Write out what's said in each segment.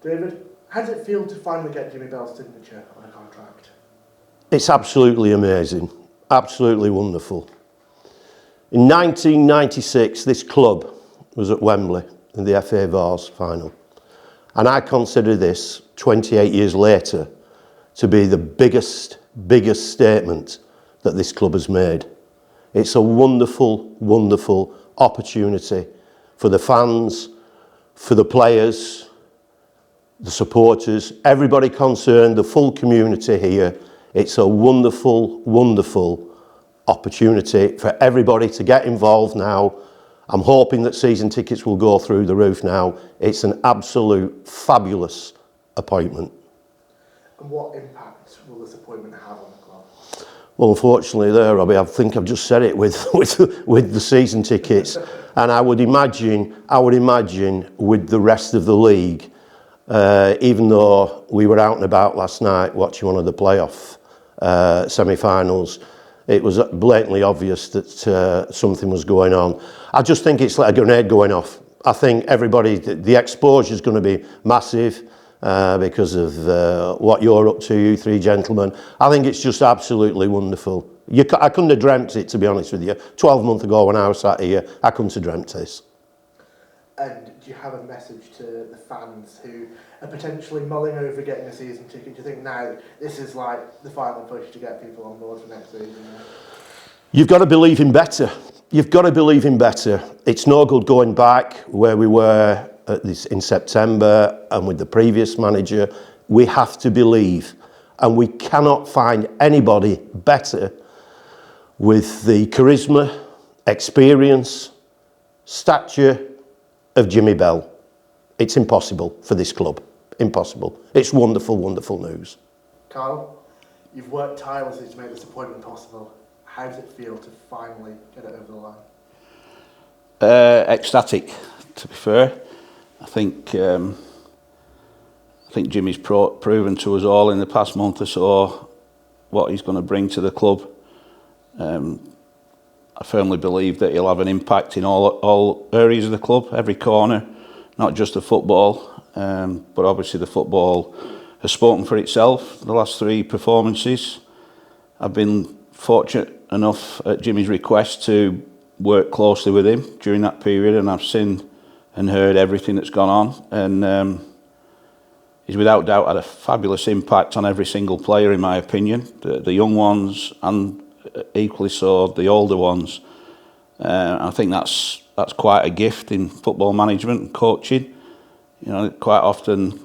David, how does it feel to finally get Jimmy Bell's signature on a contract? It's absolutely amazing, absolutely wonderful. In 1996, this club was at Wembley in the FA Vase final. And I consider this, 28 years later, to be the biggest statement that this club has made. It's a wonderful, wonderful opportunity for the fans, for the players, the supporters, everybody concerned, the full community here. It's a wonderful, wonderful opportunity for everybody to get involved now. I'm hoping that season tickets will go through the roof now. It's an absolute fabulous appointment. And what impact will this appointment have on the club? Well, unfortunately there, Robbie, I think I've just said it with the season tickets. And I would imagine with the rest of the league, even though we were out and about last night watching one of the playoff semi-finals, it was blatantly obvious that something was going on. I just think it's like a grenade going off. I think everybody, the exposure is going to be massive because of what you're up to, you three gentlemen. I think it's just absolutely wonderful. I couldn't have dreamt it, to be honest with you. 12 months ago when I was sat here, I couldn't have dreamt this. And do you have a message to the fans who are potentially mulling over getting a season ticket? Do you think now this is like the final push to get people on board for next season? You've got to believe in better. You've got to believe in better. It's no good going back where we were in September and with the previous manager. We have to believe, and we cannot find anybody better with the charisma, experience, stature of Jimmy Bell. It's impossible for this club. Impossible. It's wonderful, wonderful news. Carl, you've worked tirelessly to make this appointment possible. How does it feel to finally get it over the line? Ecstatic, to be fair. I think Jimmy's proven to us all in the past month or so what he's going to bring to the club. I firmly believe that he'll have an impact in all areas of the club, every corner, not just the football, but obviously the football has spoken for itself the last 3 performances. I've been fortunate enough at Jimmy's request to work closely with him during that period, and I've seen and heard everything that's gone on, and he's without doubt had a fabulous impact on every single player, in my opinion, the young ones and equally so the older ones. I think that's quite a gift in football management and coaching. You know, quite often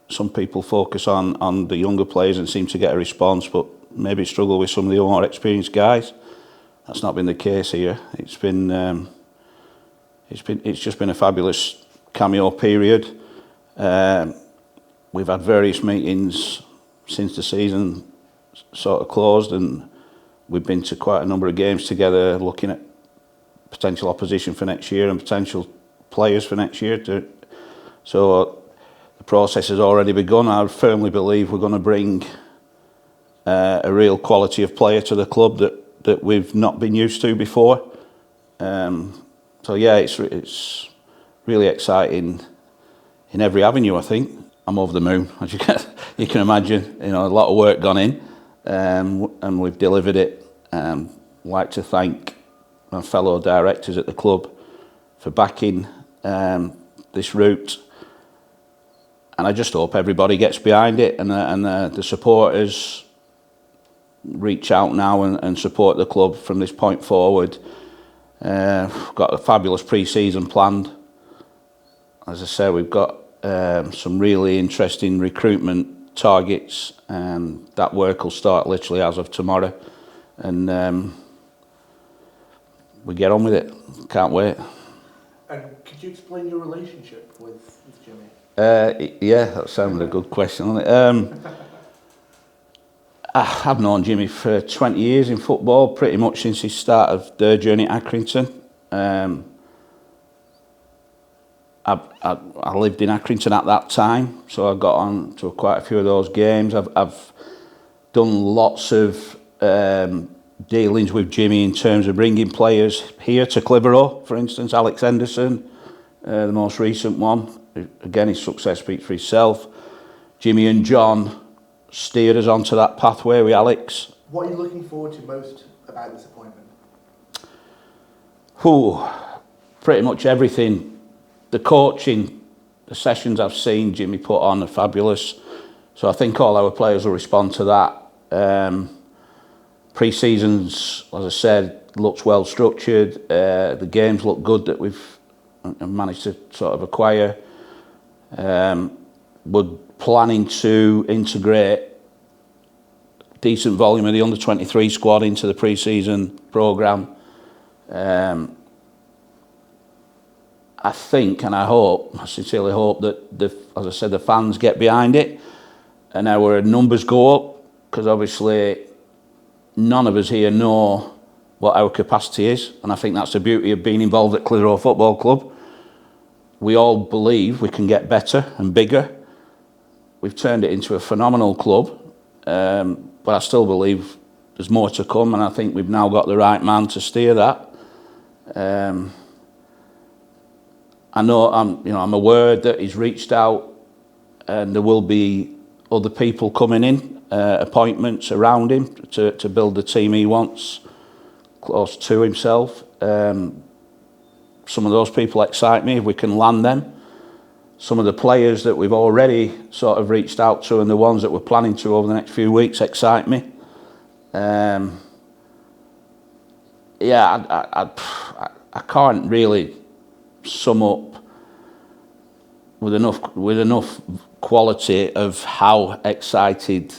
some people focus on the younger players and seem to get a response, but maybe struggle with some of the more experienced guys. That's not been the case here. It's just been a fabulous cameo period. We've had various meetings since the season sort of closed, and we've been to quite a number of games together, looking at potential opposition for next year and potential players for next year. So the process has already begun. I firmly believe we're going to bring a real quality of player to the club that we've not been used to before. So yeah, it's really exciting in every avenue, I think. I'm over the moon, as you can imagine. You know, a lot of work gone in, and we've delivered it. I'd like to thank my fellow directors at the club for backing this route, and I just hope everybody gets behind it, and the supporters reach out now and support the club from this point forward. We've got a fabulous pre-season planned. As I say, we've got some really interesting recruitment targets, and that work will start literally as of tomorrow, and we get on with it. Can't wait. And could you explain your relationship with Jimmy? Yeah, that sounded a good question, doesn't it? I've known Jimmy for 20 years in football, pretty much since his start of their journey at Accrington. I lived in Accrington at that time, so I got on to quite a few of those games. I've done lots of dealings with Jimmy in terms of bringing players here to Clitheroe, for instance, Alex Henderson, the most recent one. again, his success speaks for himself. Jimmy and John steered us onto that pathway with Alex. What are you looking forward to most about this appointment? Pretty much everything. The coaching, the sessions I've seen Jimmy put on are fabulous. So I think all our players will respond to that. Pre-seasons, as I said, looks well structured. The games look good that we've managed to sort of acquire. We're planning to integrate decent volume of the under-23 squad into the pre-season programme. I think and I sincerely hope that, as I said, the fans get behind it and our numbers go up, because obviously none of us here know what our capacity is, and I think that's the beauty of being involved at Clitheroe Football Club. We all believe we can get better and bigger. We've turned it into a phenomenal club, but I still believe there's more to come, and I think we've now got the right man to steer that. I know I'm aware that he's reached out, and there will be other people coming in, appointments around him to build the team he wants close to himself. Some of those people excite me if we can land them. Some of the players that we've already sort of reached out to and the ones that we're planning to over the next few weeks excite me. I can't really sum up with enough quality of how excited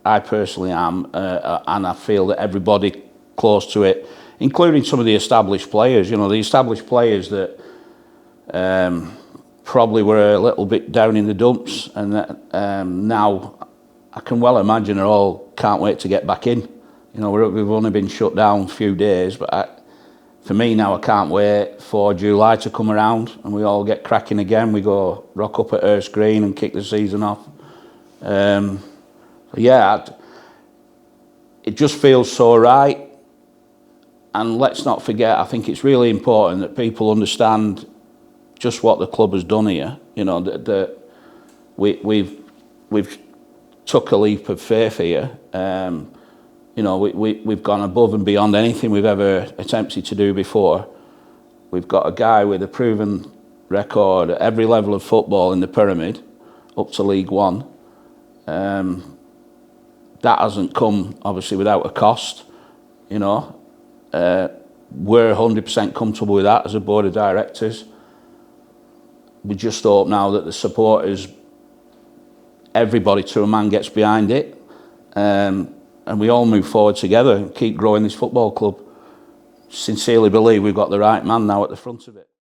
I personally am, and I feel that everybody close to it, including some of the established players, the established players that probably were a little bit down in the dumps, and that, now I can well imagine they all can't wait to get back in. We've only been shut down a few days, but for me now, I can't wait for July to come around and we all get cracking again. We go rock up at Erskine Green and kick the season off. It just feels so right. And let's not forget, I think it's really important that people understand just what the club has done here. That we've took a leap of faith here. We've gone above and beyond anything we've ever attempted to do before. We've got a guy with a proven record at every level of football in the pyramid, up to League One. That hasn't come, obviously, without a cost. We're 100% comfortable with that as a board of directors. We just hope now that the supporters, everybody to a man gets behind it. And we all move forward together and keep growing this football club. Sincerely believe we've got the right man now at the front of it.